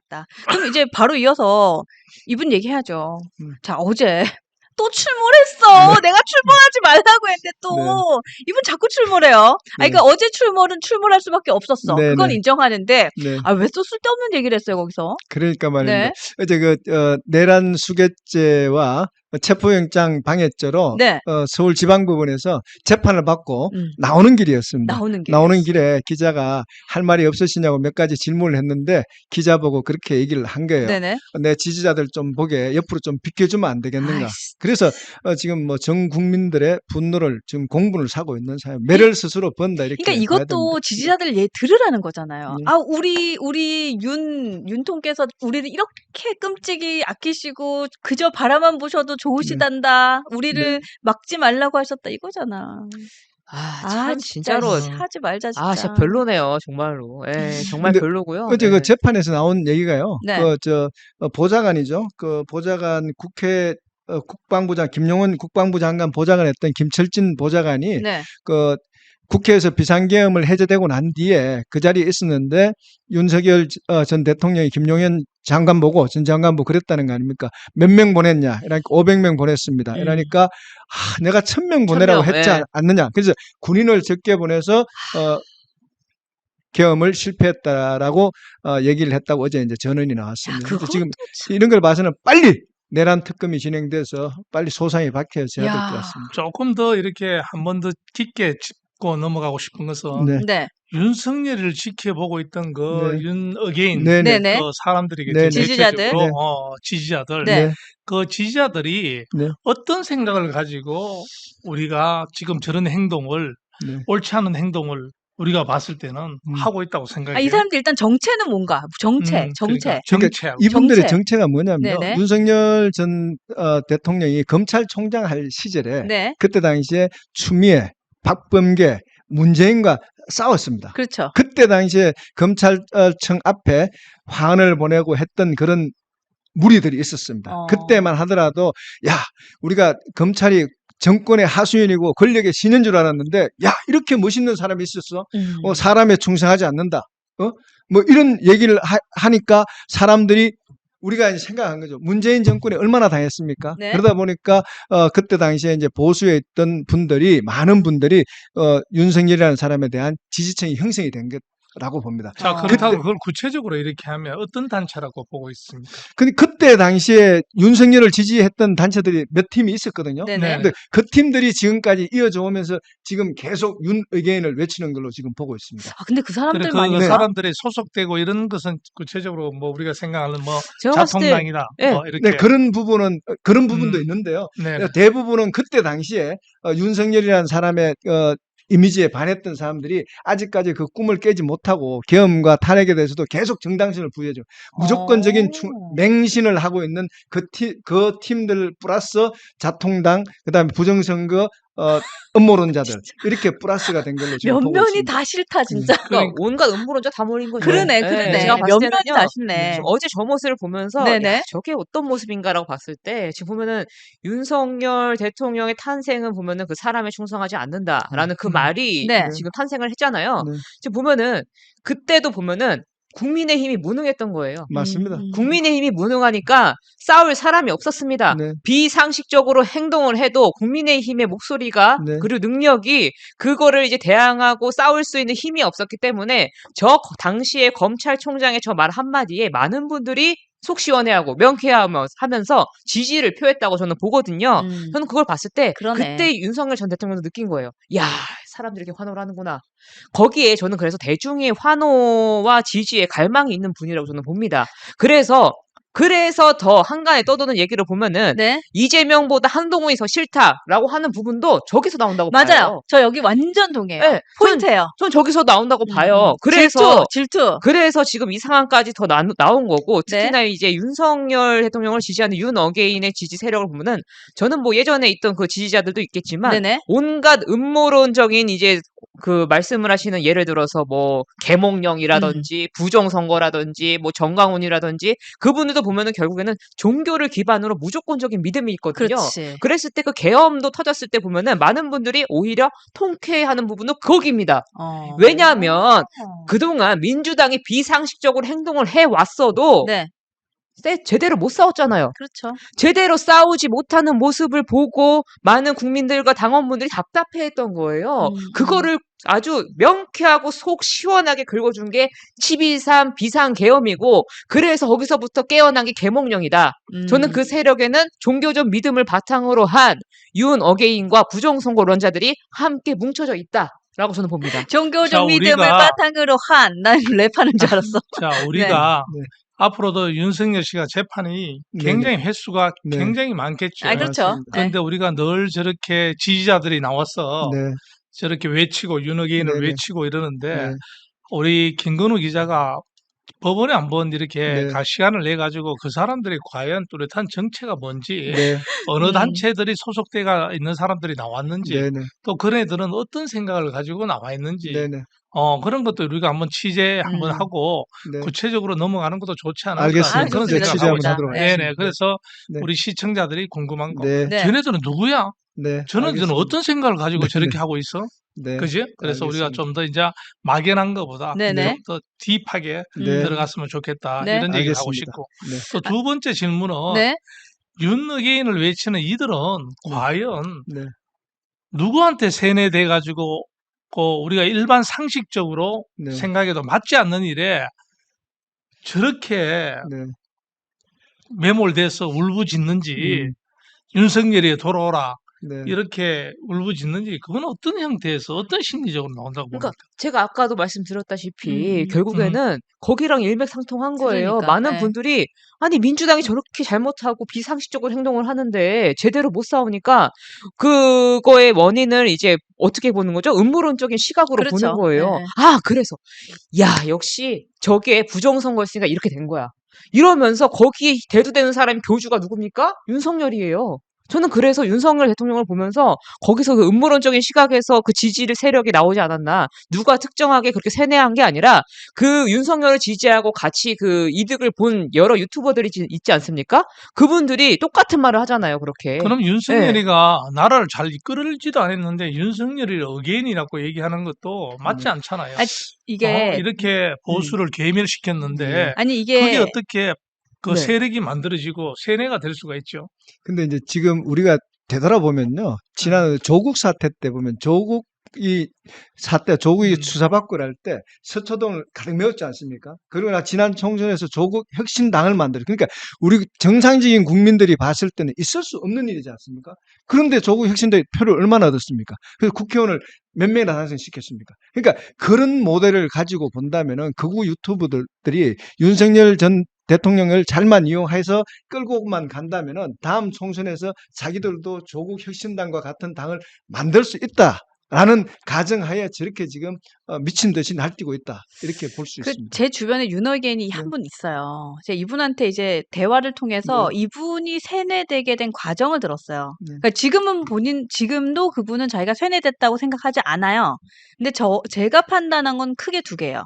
같다. 그럼 이제 바로 이어서 이분 얘기해야죠. 자, 어제 또 출몰했어. 내가 출몰하지 말라고 했는데 또 이분 자꾸 출몰해요. 그러니까 어제 출몰할 수밖에 없었어. 그건 인정하는데 왜 또 쓸데없는 얘기를 했어요 거기서? 그러니까 말입니다. 어제 내란 수괴죄와 체포영장 방해죄로 서울지방법원에서 재판을 받고 나오는 길이었습니다. 나오는 길에 기자가 할 말이 없으시냐고 몇 가지 질문을 했는데 기자 보고 그렇게 얘기를 한 거예요. 내 지지자들 좀 보게 옆으로 좀 비켜주면 안 되겠는가. 그래서 지금 뭐 전 국민들의 분노를 지금 공분을 사고 있는 사람, 매를 스스로 번다 이렇게. 그러니까 이것도 지지자들 얘 들으라는 거잖아요. 우리 윤통께서 우리를 이렇게 끔찍이 아끼시고 그저 바라만 보셔도 좋으시단다. 우리를 막지 말라고 하셨다 이거잖아. 참 진짜로 하지 말자 진짜. 진짜 별로네요 정말로. 정말 별로고요. 어제 그 재판에서 나온 얘기가요. 보좌관이죠. 그 보좌관 국방부장 김용원 국방부 장관 보좌관 했던 김철진 보좌관이 그 국회에서 비상계엄을 해제되고 난 뒤에 그 자리에 있었는데 윤석열 전 대통령이 김용현 장관 보고 전 장관 보고 그랬다는 거 아닙니까? 몇 명 보냈냐? 이러니까 500명 보냈습니다. 이러니까 내가 1000명 보내라고 했지 않느냐? 그래서 군인을 적게 보내서 계엄을 실패했다라고 얘기를 했다고 어제 이제 전언이 나왔습니다. 지금 이런 걸 봐서는 빨리 내란 특검이 진행돼서 빨리 소상히 밝혀져야 될 것 같습니다. 조금 더 이렇게 한 번 더 깊게 짚고 넘어가고 싶은 것은 윤석열을 지켜보고 있던 그 윤어게인 그 사람들이겠죠. 지지자들. 그 지지자들이 어떤 생각을 가지고 우리가 지금 저런 행동을 옳지 않은 행동을 우리가 봤을 때는 하고 있다고 생각해요. 이 사람들 일단 정체는 뭔가? 정체. 그러니까 이분들의 정체가 뭐냐면요. 윤석열 전 대통령이 검찰총장 할 시절에 그때 당시에 추미애, 박범계, 문재인과 싸웠습니다. 그렇죠. 그때 당시에 검찰청 앞에 화환을 보내고 했던 그런 무리들이 있었습니다. 그때만 하더라도 우리가 검찰이 정권의 하수인이고 권력의 신인 줄 알았는데 이렇게 멋있는 사람이 있었어? 사람에 충성하지 않는다. 뭐 이런 얘기를 하니까 사람들이 우리가 이제 생각한 거죠. 문재인 정권에 얼마나 당했습니까? 그러다 보니까 그때 당시에 이제 보수에 있던 분들이 많은 분들이 윤석열이라는 사람에 대한 지지층이 형성이 된 거라고 봅니다. 자, 그렇다고 그걸 구체적으로 이렇게 하면 어떤 단체라고 보고 있습니까? 근데 그때 당시에 윤석열을 지지했던 단체들이 몇 팀이 있었거든요. 근데 그 팀들이 지금까지 이어져 오면서 지금 계속 윤의견을 외치는 걸로 지금 보고 있습니다. 근데 그 사람들만이 사람들이 소속되고 이런 것은 구체적으로 뭐 우리가 생각하는 뭐 자통당이다 뭐 이렇게 그런 부분도 있는데요. 대부분은 그때 당시에 윤석열이라는 사람의 이미지에 반했던 사람들이 아직까지 그 꿈을 깨지 못하고 계엄과 탄핵에 대해서도 계속 정당성을 부여해줘. 무조건적인 맹신을 하고 있는 그 팀들 플러스 자통당, 그다음에 부정선거 음모론자들 이렇게 플러스가 된 걸로 지금 보고 면면이 있습니다. 다 싫다 진짜. 그러니까 온갖 음모론자 다 모인 거죠. 그러네. 제가 봤을 면면이 때는요. 다 싫네. 어제 저 모습을 보면서 저게 어떤 모습인가라고 봤을 때 지금 보면은 윤석열 대통령의 탄생은 보면은 그 사람에 충성하지 않는다라는 그 말이 지금 탄생을 했잖아요. 지금 보면은 그때도 보면은 국민의힘이 무능했던 거예요. 맞습니다. 국민의힘이 무능하니까 싸울 사람이 없었습니다. 비상식적으로 행동을 해도 국민의힘의 목소리가 그리고 능력이 그거를 이제 대항하고 싸울 수 있는 힘이 없었기 때문에 저 당시에 검찰총장의 저 말 한마디에 많은 분들이 속 시원해하고 명쾌하면서 지지를 표했다고 저는 보거든요. 저는 그걸 봤을 때 그때 윤석열 전 대통령도 느낀 거예요. 사람들이 이렇게 환호를 하는구나. 거기에 저는 그래서 대중의 환호와 지지에 갈망이 있는 분이라고 저는 봅니다. 그래서 더 한간에 떠도는 얘기를 보면은 이재명보다 한동훈이 더 싫다라고 하는 부분도 저기서 나온다고 봐요. 맞아요. 저 여기 완전 동의해요. 포인트예요. 전 저기서 나온다고 봐요. 그래서 질투. 그래서 지금 이 상황까지 더 나온 거고 특히나 이제 윤석열 대통령을 지지하는 윤어게인의 지지 세력을 보면은 저는 뭐 예전에 있던 그 지지자들도 있겠지만 온갖 음모론적인 이제 그 말씀을 하시는 예를 들어서 뭐 계몽령이라든지 부정선거라든지 뭐 정강훈이라든지 그분들도 보면은 결국에는 종교를 기반으로 무조건적인 믿음이 있거든요. 그렇지. 그랬을 때 그 계엄도 터졌을 때 보면은 많은 분들이 오히려 통쾌해하는 부분도 거기입니다. 왜냐하면 그동안 민주당이 비상식적으로 행동을 해왔어도 네. 제대로 못 싸웠잖아요. 그렇죠. 제대로 싸우지 못하는 모습을 보고 많은 국민들과 당원분들이 답답해했던 거예요. 그거를 아주 명쾌하고 속 시원하게 긁어준 게 12.3 비상계엄이고 그래서 거기서부터 깨어난 게 계몽령이다. 저는 그 세력에는 종교적 믿음을 바탕으로 한 윤어게인과 부정선거론자들이 함께 뭉쳐져 있다. 라고 저는 봅니다. 종교적 믿음을 바탕으로 한, 난 랩하는 줄 알았어. 자, 우리가 앞으로도 윤석열 씨가 재판이 굉장히 횟수가 굉장히 많겠죠. 그렇죠. 그런데 우리가 늘 저렇게 지지자들이 나와서 저렇게 외치고 윤어게인을 외치고 이러는데 우리 김건우 기자가 법원에 한번 이렇게 시간을 내 가지고 그 사람들이 과연 뚜렷한 정체가 뭔지 어느 단체들이 소속돼가 있는 사람들이 나왔는지 또 그네들은 어떤 생각을 가지고 나와 있는지 그런 것도 우리가 한번 취재 한번 하고 구체적으로 넘어가는 것도 좋지 않을까 알겠습니다. 그런 취재 생각을 한번 하도록 하겠습니다. 네네. 그래서 우리 시청자들이 궁금한 거 네. 쟤네들은 누구야? 저는 알겠습니다. 어떤 생각을 가지고 저렇게 하고 있어? 그지? 그래서 우리가 좀 더 이제 막연한 것보다 좀 더 딥하게 들어갔으면 좋겠다. 이런 얘기를 하고 싶고. 또 두 번째 질문은 윤어게인을 외치는 이들은 과연 누구한테 세뇌돼 가지고 우리가 일반 상식적으로 생각해도 맞지 않는 일에 저렇게 매몰돼서 울부짖는지 윤석열이 돌아오라 이렇게 울부짖는지 그건 어떤 형태에서 어떤 심리적으로 나온다고 봅니까? 그러니까 제가 아까도 말씀드렸다시피 결국에는 거기랑 일맥상통한 거예요. 그러니까, 많은 분들이 아니 민주당이 저렇게 잘못하고 비상식적으로 행동을 하는데 제대로 못 싸우니까 그거의 원인을 이제 어떻게 보는 거죠? 음모론적인 시각으로 그렇죠. 보는 거예요. 네. 그래서 야 역시 저게 부정선거였으니까 이렇게 된 거야. 이러면서 거기에 대두되는 사람이 교주가 누굽니까? 윤석열이에요. 저는 그래서 윤석열 대통령을 보면서 거기서 그 음모론적인 시각에서 그 지지를 세력이 나오지 않았나. 누가 특정하게 그렇게 세뇌한 게 아니라 그 윤석열을 지지하고 같이 그 이득을 본 여러 유튜버들이 있지 않습니까? 그분들이 똑같은 말을 하잖아요. 그렇게. 그럼 윤석열이가 나라를 잘 이끌지도 않았는데 윤석열이 어게인이라고 얘기하는 것도 맞지 않잖아요. 이게 이렇게 보수를 괴멸시켰는데 아니 이게 그게 어떻게 그 세력이 만들어지고 세뇌가 될 수가 있죠. 근데 이제 지금 우리가 되돌아보면요. 지난 조국 사태 때 보면 조국이 수사받고 할 때 서초동을 가득 메웠지 않습니까? 그러나 지난 총선에서 조국 혁신당을 그러니까 우리 정상적인 국민들이 봤을 때는 있을 수 없는 일이지 않습니까? 그런데 조국 혁신당이 표를 얼마나 얻었습니까? 그래서 국회의원을 몇 명이나 당선시켰습니까? 그러니까 그런 모델을 가지고 본다면은 극우 유튜버들이 윤석열 전 대통령을 잘만 이용해서 끌고만 간다면은 다음 총선에서 자기들도 조국 혁신당과 같은 당을 만들 수 있다라는 가정하에 저렇게 지금 미친 듯이 날뛰고 있다 이렇게 볼 수 있습니다. 제 주변에 윤어게인이 한 분 있어요. 제가 이분한테 이제 대화를 통해서 이분이 세뇌되게 된 과정을 들었어요. 그러니까 지금도 그분은 자기가 세뇌됐다고 생각하지 않아요. 근데 제가 판단한 건 크게 두 개예요.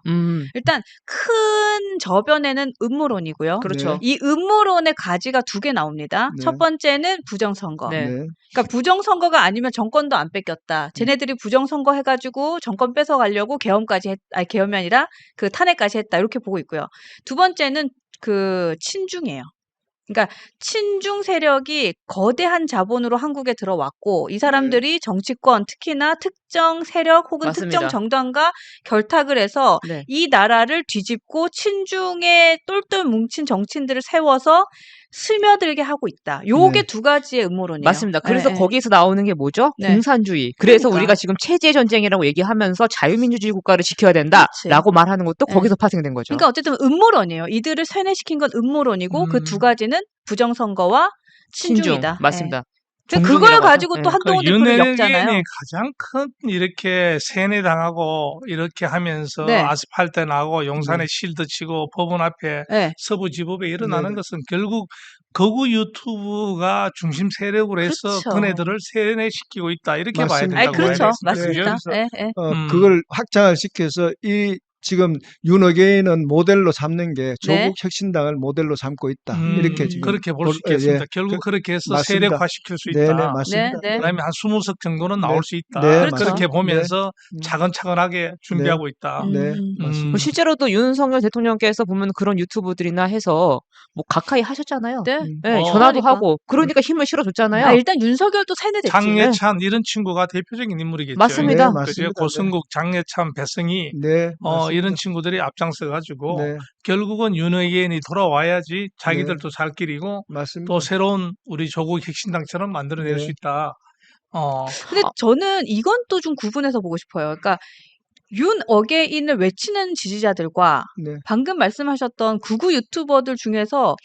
일단 큰 저변에는 음모론이고요. 그렇죠. 이 음모론의 가지가 두 개 나옵니다. 첫 번째는 부정선거. 그러니까 부정선거가 아니면 정권도 안 뺏겼다. 쟤네들이 부정선거 해가지고 정권 뺏어가려고 계엄이 아니라 그 탄핵까지 했다. 이렇게 보고 있고요. 두 번째는 그 친중이에요. 그러니까 친중 세력이 거대한 자본으로 한국에 들어왔고 이 사람들이 정치권 특히나 특정 세력 혹은 맞습니다. 특정 정당과 결탁을 해서 이 나라를 뒤집고 친중에 똘똘 뭉친 정치인들을 세워서 스며들게 하고 있다. 요게 두 가지의 음모론이에요. 맞습니다. 그래서 거기서 나오는 게 뭐죠? 네. 공산주의. 그래서 우리가 지금 체제 전쟁이라고 얘기하면서 자유민주주의 국가를 지켜야 된다라고 말하는 것도 거기서 파생된 거죠. 그러니까 어쨌든 음모론이에요. 이들을 세뇌시킨 건 음모론이고 그 두 가지는 부정선거와 친중이다. 맞습니다. 그걸 가지고 또 한동훈 대표를 엮잖아요. 윤핵관이 가장 큰 이렇게 세뇌당하고 이렇게 하면서 네. 아스팔트 나고 용산에 실드 치고 법원 앞에 네. 서부지법에 일어나는 네. 것은 결국 거구 유튜브가 중심 세력으로 해서 그렇죠. 그네들을 세뇌시키고 있다 이렇게 봐야 맞습니다. 된다고 그렇죠. 봐야 맞습니다. 되겠습니다. 네, 네. 그걸 확장을 시켜서 이 지금 윤어게인은 모델로 삼는 게 네. 조국 혁신당을 모델로 삼고 있다. 이렇게 지금 그렇게 볼 수 있겠습니다. 예. 결국 그렇게 해서 맞습니다. 세력화시킬 수 네네 있다. 맞습니다. 네, 네. 그다음에 한 20석 정도는 나올 수 있다. 네, 그렇죠. 그렇게 맞습니다. 보면서 네. 차근차근하게 준비하고 있다. 네, 맞습니다. 실제로도 윤석열 대통령께서 보면 그런 유튜브들이나 해서 뭐 가까이 하셨잖아요. 네. 네, 어. 전화도 그러니까. 하고 그러니까 힘을 실어줬잖아요. 아, 일단 윤석열도 세뇌됐지. 장예찬 이런 친구가 대표적인 인물이겠죠. 맞습니다. 네, 그죠? 맞습니다. 고승국, 장예찬, 배승희 네, 맞습니다. 이런 친구들이 앞장서 가지고 네, 결국은 윤핵관이 돌아와야지 자기들도 살 길이고 맞습니다. 또 새로운 우리 조국 혁신당처럼 만들어낼 네. 수 있다. 근데 저는 이건 또 좀 구분해서 보고 싶어요. 그러니까 윤어게인을 외치는 지지자들과 네, 방금 말씀하셨던 극우 유튜버들 중에서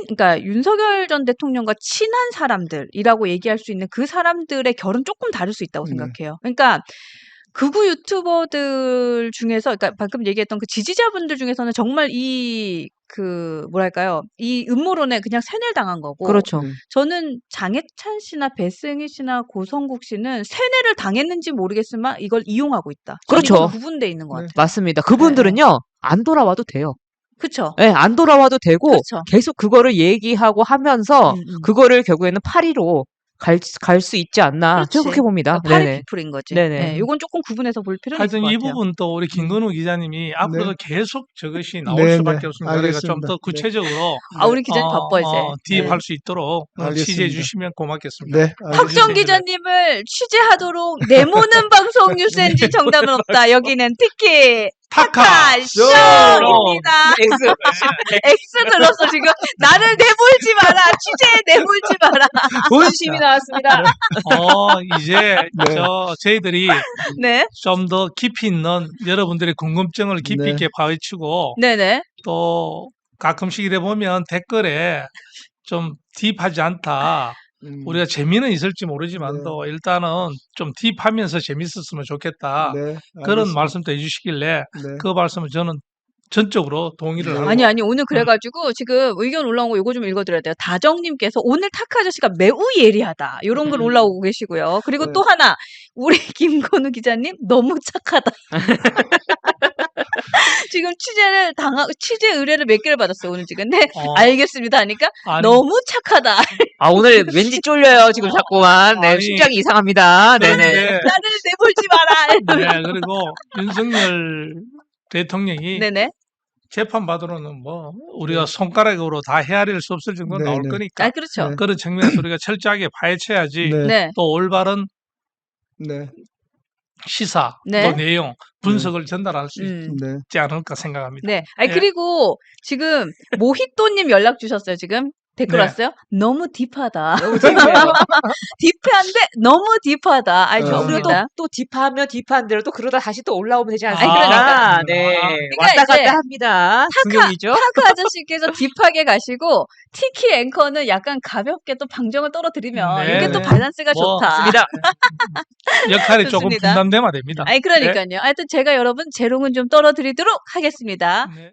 그러니까 윤석열 전 대통령과 친한 사람들이라고 얘기할 수 있는 그 사람들의 결은 조금 다를 수 있다고 네. 생각해요. 그러니까 극우 유튜버들 중에서, 그러니까 방금 얘기했던 그 지지자분들 중에서는 정말 뭐랄까요, 이 음모론에 그냥 세뇌를 당한 거고. 그렇죠. 네. 저는 장해찬 씨나 배승희 씨나 고성국 씨는 세뇌를 당했는지 모르겠지만 이걸 이용하고 있다. 저는 그렇죠. 이건 구분돼 있는 것 네. 같아요. 맞습니다. 그분들은요 안 돌아와도 돼요. 그렇죠. 네, 안 돌아와도 되고 그렇죠. 계속 그거를 얘기하고 하면서 그거를 결국에는 8위로 갈 수 있지 않나 그렇지. 저는 그렇게 봅니다. 파리 네네. 피플인 거지. 네네. 네, 이건 조금 구분해서 볼 필요는 있을 하여튼 것 이 같아요. 부분 또 우리 김건우 기자님이 앞으로도 계속 저것이 나올 네, 수밖에 네. 없습니다. 그러니까 좀 알겠습니다. 더 네. 구체적으로 아, 우리 기자님 바빠 이제. 대입할 네. 수 있도록 알겠습니다. 취재해 주시면 고맙겠습니다. 네, 확정 기자님을 취재하도록 내모는 방송 뉴스엔지 정답은 없다. 여기는 특히 타카 쇼입니다. X 들었어 지금. 나를 내몰지 마라. 취재에 내몰지 마라. 본심이 나왔습니다. 이제 네. 저희들이 네, 좀 더 깊이 있는 여러분들의 궁금증을 깊이 네. 있게 파헤치고 네네. 또 가끔씩 이래 보면 댓글에 좀 딥하지 않다. 우리가 재미는 있을지 모르지만도 일단은 좀 딥하면서 재밌었으면 좋겠다. 네, 그런 알겠습니다. 말씀도 해주시길래 네. 그 말씀을 저는 전적으로 동의를 하고 아니 오늘 그래가지고 지금 의견 올라온 거 요거 좀 읽어드려야 돼요. 다정님께서 오늘 타카 아저씨가 매우 예리하다 이런 글 올라오고 계시고요. 그리고 네. 또 하나 우리 김건우 기자님 너무 착하다. 지금 취재 의뢰를 몇 개를 받았어요 오늘 지금. 근데 알겠습니다 하니까 아니, 너무 착하다. 아 오늘 왠지 쫄려요 지금 자꾸만. 네, 아니, 심장이 이상합니다. 네네. 그런데 나를 내몰지 마라. 네, 그리고 윤석열 대통령이 네네. 재판 받으러는 뭐 우리가 손가락으로 다 헤아릴 수 없을 정도 네, 나올 네. 거니까 아 그렇죠. 네. 그런 측면에서 우리가 철저하게 파헤쳐야지 네. 네. 또 올바른 네, 시사 네. 또 내용 분석을 전달할 수 네. 있지 않을까 생각합니다. 네. 아니 예. 그리고 지금 모히또님 연락 주셨어요 지금. 댓글 네. 왔어요? 너무 딥하다. 딥한데 너무 딥하다. 아이 우리가 좋습니다. 또 딥하면 딥한 대로 또 그러다 다시 또 올라오면 되지 아니, 않습니까? 그러니까. 네. 그러니까 왔다 이제 갔다 합니다. 승용이죠. 타카 아저씨께서 딥하게 가시고 티키 앵커는 약간 가볍게 또 방정을 떨어뜨리면 네, 이게 또 네. 밸런스가 뭐, 좋다. 맞습니다. 역할이 조금 좋습니다. 분담되면 됩니다. 아니 그러니까요. 하여튼 제가 여러분 재롱은 좀 떨어뜨리도록 하겠습니다. 네.